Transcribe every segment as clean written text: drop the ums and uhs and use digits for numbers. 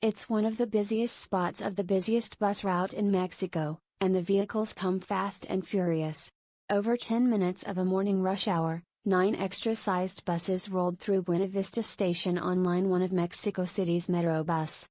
It's one of the busiest spots of the busiest bus route in Mexico, and the vehicles come fast and furious. Over 10 minutes of a morning rush hour, 9 extra-sized buses rolled through Buenavista station on Line 1 of Mexico City's Metrobús.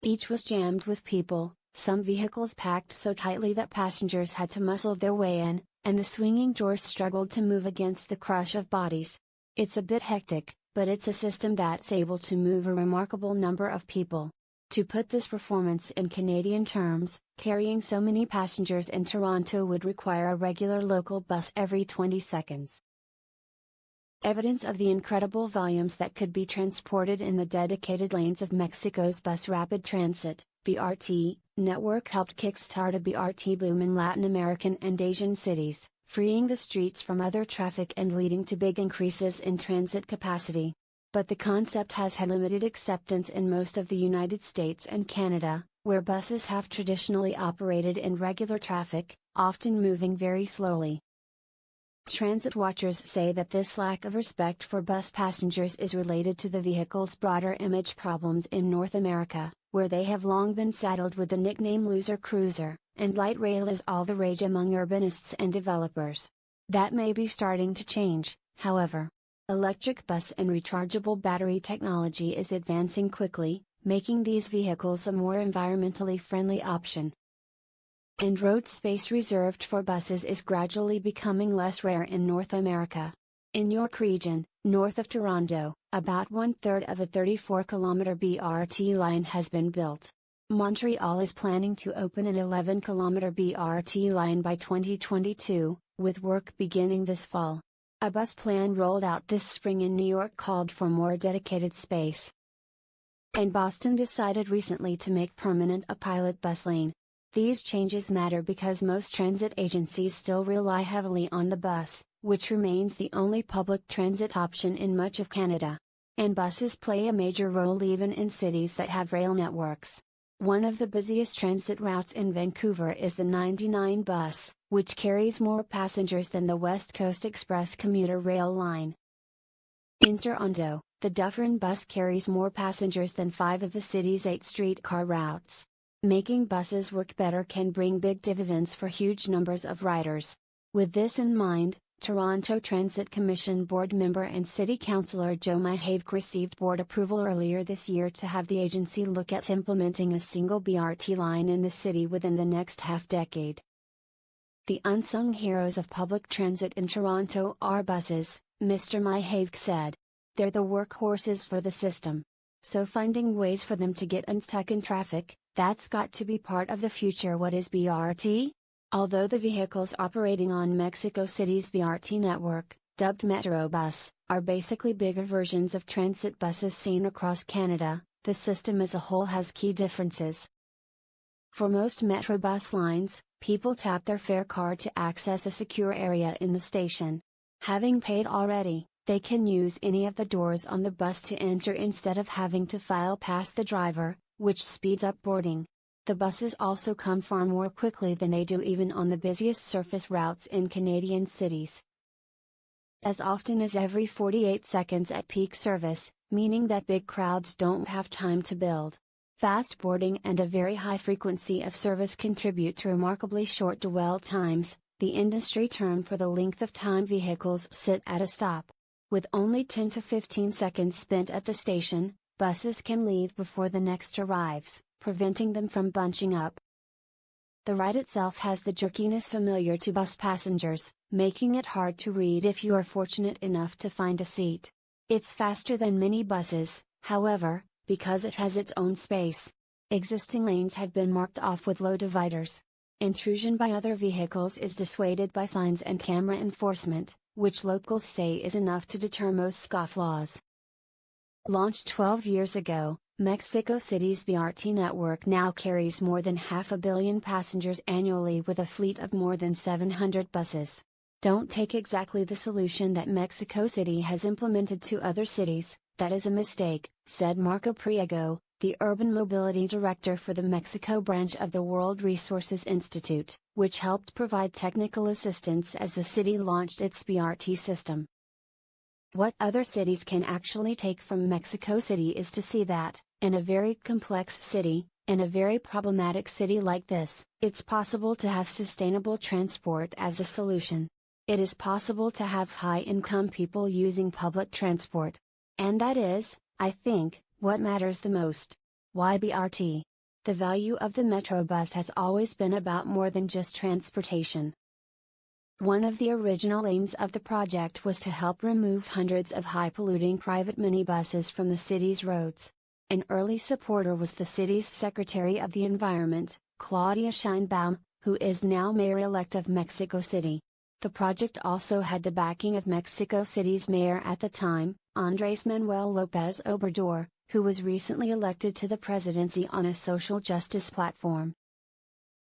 Each was jammed with people, some vehicles packed so tightly that passengers had to muscle their way in, and the swinging doors struggled to move against the crush of bodies. It's a bit hectic, but it's a system that's able to move a remarkable number of people. To put this performance in Canadian terms, carrying so many passengers in Toronto would require a regular local bus every 20 seconds. Evidence of the incredible volumes that could be transported in the dedicated lanes of Mexico's Bus Rapid Transit (BRT) network helped kickstart a BRT boom in Latin American and Asian cities, freeing the streets from other traffic and leading to big increases in transit capacity. But the concept has had limited acceptance in most of the United States and Canada, where buses have traditionally operated in regular traffic, often moving very slowly. Transit watchers say that this lack of respect for bus passengers is related to the vehicle's broader image problems in North America, where they have long been saddled with the nickname loser cruiser, and light rail is all the rage among urbanists and developers. That may be starting to change, however. Electric bus and rechargeable battery technology is advancing quickly, making these vehicles a more environmentally friendly option. And road space reserved for buses is gradually becoming less rare in North America. In York Region, north of Toronto, about 1/3 of a 34-kilometer BRT line has been built. Montreal is planning to open an 11-kilometer BRT line by 2022, with work beginning this fall. A bus plan rolled out this spring in New York called for more dedicated space. And Boston decided recently to make permanent a pilot bus lane. These changes matter because most transit agencies still rely heavily on the bus, which remains the only public transit option in much of Canada. And buses play a major role even in cities that have rail networks. One of the busiest transit routes in Vancouver is the 99 bus, which carries more passengers than the West Coast Express commuter rail line. In Toronto, the Dufferin bus carries more passengers than 5 of the city's 8 streetcar routes. Making buses work better can bring big dividends for huge numbers of riders. With this in mind, Toronto Transit Commission board member and City Councillor Joe Mahavik received board approval earlier this year to have the agency look at implementing a single BRT line in the city within the next half-decade. The unsung heroes of public transit in Toronto are buses, Mr. Mahavik said. They're the workhorses for the system. So finding ways for them to get unstuck in traffic, that's got to be part of the future. What is BRT? Although the vehicles operating on Mexico City's BRT network, dubbed Metrobús, are basically bigger versions of transit buses seen across Canada, the system as a whole has key differences. For most Metrobús lines, people tap their fare card to access a secure area in the station. Having paid already, they can use any of the doors on the bus to enter instead of having to file past the driver, which speeds up boarding. The buses also come far more quickly than they do even on the busiest surface routes in Canadian cities. As often as every 48 seconds at peak service, meaning that big crowds don't have time to build. Fast boarding and a very high frequency of service contribute to remarkably short dwell times, the industry term for the length of time vehicles sit at a stop. With only 10 to 15 seconds spent at the station, buses can leave before the next arrives, preventing them from bunching up. The ride itself has the jerkiness familiar to bus passengers, making it hard to read if you are fortunate enough to find a seat. It's faster than many buses, however, because it has its own space. Existing lanes have been marked off with low dividers. Intrusion by other vehicles is dissuaded by signs and camera enforcement, which locals say is enough to deter most scofflaws. Launched 12 years ago, Mexico City's BRT network now carries more than 500 million passengers annually with a fleet of more than 700 buses. Don't take exactly the solution that Mexico City has implemented to other cities, that is a mistake, said Marco Priego, the urban mobility director for the Mexico branch of the World Resources Institute, which helped provide technical assistance as the city launched its BRT system. What other cities can actually take from Mexico City is to see that, In a very complex city, in a very problematic city like this, it's possible to have sustainable transport as a solution. It is possible to have high-income people using public transport. And that is, I think, what matters the most. Why BRT? The value of the Metrobus has always been about more than just transportation. One of the original aims of the project was to help remove hundreds of high-polluting private minibuses from the city's roads. An early supporter was the city's Secretary of the Environment, Claudia Sheinbaum, who is now mayor-elect of Mexico City. The project also had the backing of Mexico City's mayor at the time, Andrés Manuel López Obrador, who was recently elected to the presidency on a social justice platform.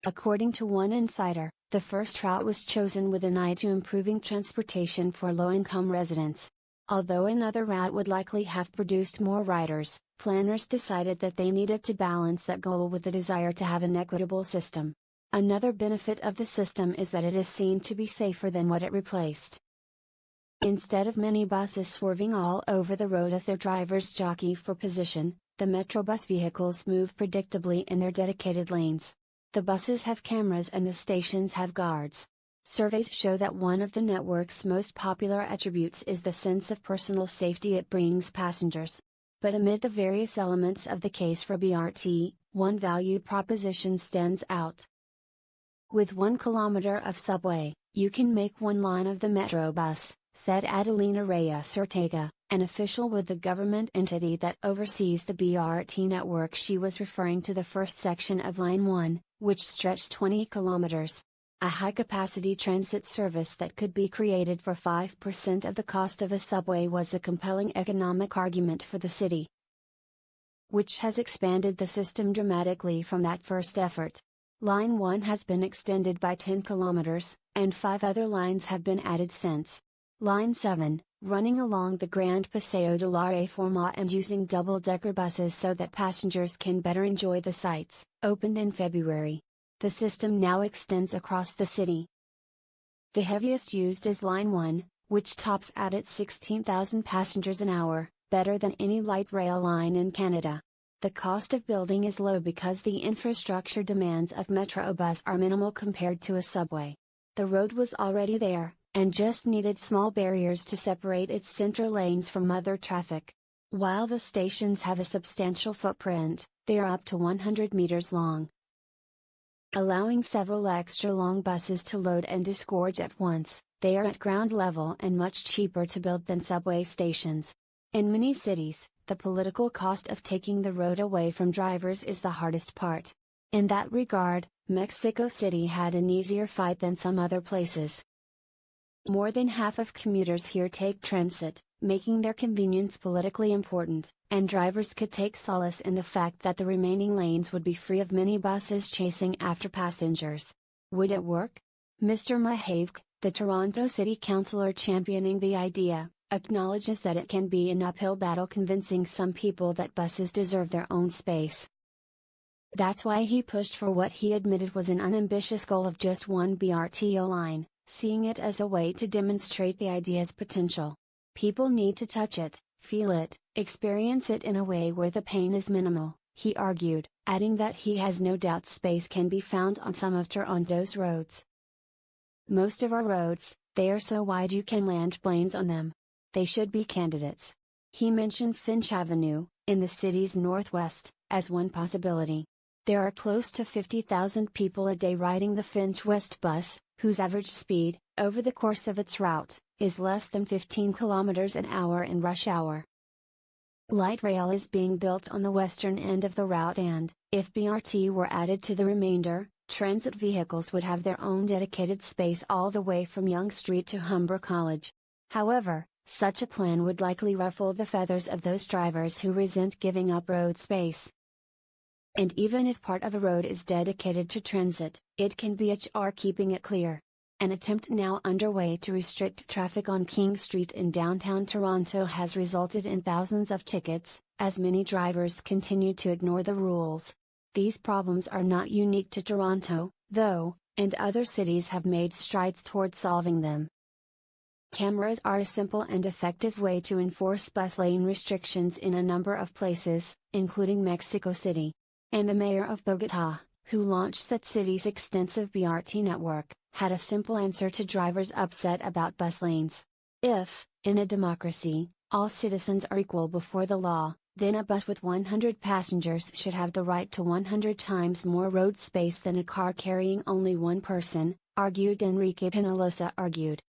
According to one insider, the first route was chosen with an eye to improving transportation for low-income residents. Although another route would likely have produced more riders, planners decided that they needed to balance that goal with the desire to have an equitable system. Another benefit of the system is that it is seen to be safer than what it replaced. Instead of minibuses swerving all over the road as their drivers jockey for position, the Metrobus vehicles move predictably in their dedicated lanes. The buses have cameras and the stations have guards. Surveys show that one of the network's most popular attributes is the sense of personal safety it brings passengers. But amid the various elements of the case for BRT, one value proposition stands out. With 1 kilometer of subway, you can make one line of the Metrobus, said Adelina Reyes Ortega, an official with the government entity that oversees the BRT network. She was referring to the first section of Line 1, which stretched 20 kilometers. A high-capacity transit service that could be created for 5% of the cost of a subway was a compelling economic argument for the city, which has expanded the system dramatically from that first effort. Line 1 has been extended by 10 kilometers, and 5 other lines have been added since. Line 7, running along the Grand Paseo de la Reforma and using double-decker buses so that passengers can better enjoy the sights, opened in February. The system now extends across the city. The heaviest used is Line 1, which tops out at 16,000 passengers an hour, better than any light rail line in Canada. The cost of building is low because the infrastructure demands of Metrobus are minimal compared to a subway. The road was already there, and just needed small barriers to separate its center lanes from other traffic. While the stations have a substantial footprint, they are up to 100 meters long, allowing several extra long buses to load and disgorge at once. They are at ground level and much cheaper to build than subway stations. In many cities, the political cost of taking the road away from drivers is the hardest part. In that regard, Mexico City had an easier fight than some other places. More than half of commuters here take transit, making their convenience politically important, and drivers could take solace in the fact that the remaining lanes would be free of minibuses chasing after passengers. Would it work? Mr. Mahave, the Toronto City Councillor championing the idea, acknowledges that it can be an uphill battle convincing some people that buses deserve their own space. That's why he pushed for what he admitted was an unambitious goal of just one BRT line, seeing it as a way to demonstrate the idea's potential. People need to touch it, feel it, experience it in a way where the pain is minimal, he argued, adding that he has no doubt space can be found on some of Toronto's roads. Most of our roads, they are so wide you can land planes on them. They should be candidates. He mentioned Finch Avenue, in the city's northwest, as one possibility. There are close to 50,000 people a day riding the Finch West bus, whose average speed, over the course of its route, is less than 15 kilometers an hour in rush hour. Light rail is being built on the western end of the route and, if BRT were added to the remainder, transit vehicles would have their own dedicated space all the way from Yonge Street to Humber College. However, such a plan would likely ruffle the feathers of those drivers who resent giving up road space. And even if part of a road is dedicated to transit, it can be keeping it clear. An attempt now underway to restrict traffic on King Street in downtown Toronto has resulted in thousands of tickets, as many drivers continue to ignore the rules. These problems are not unique to Toronto, though, and other cities have made strides toward solving them. Cameras are a simple and effective way to enforce bus lane restrictions in a number of places, including Mexico City. And the mayor of Bogotá, who launched that city's extensive BRT network, had a simple answer to drivers upset about bus lanes. If, in a democracy, all citizens are equal before the law, then a bus with 100 passengers should have the right to 100 times more road space than a car carrying only one person, argued. Enrique Peñalosa argued.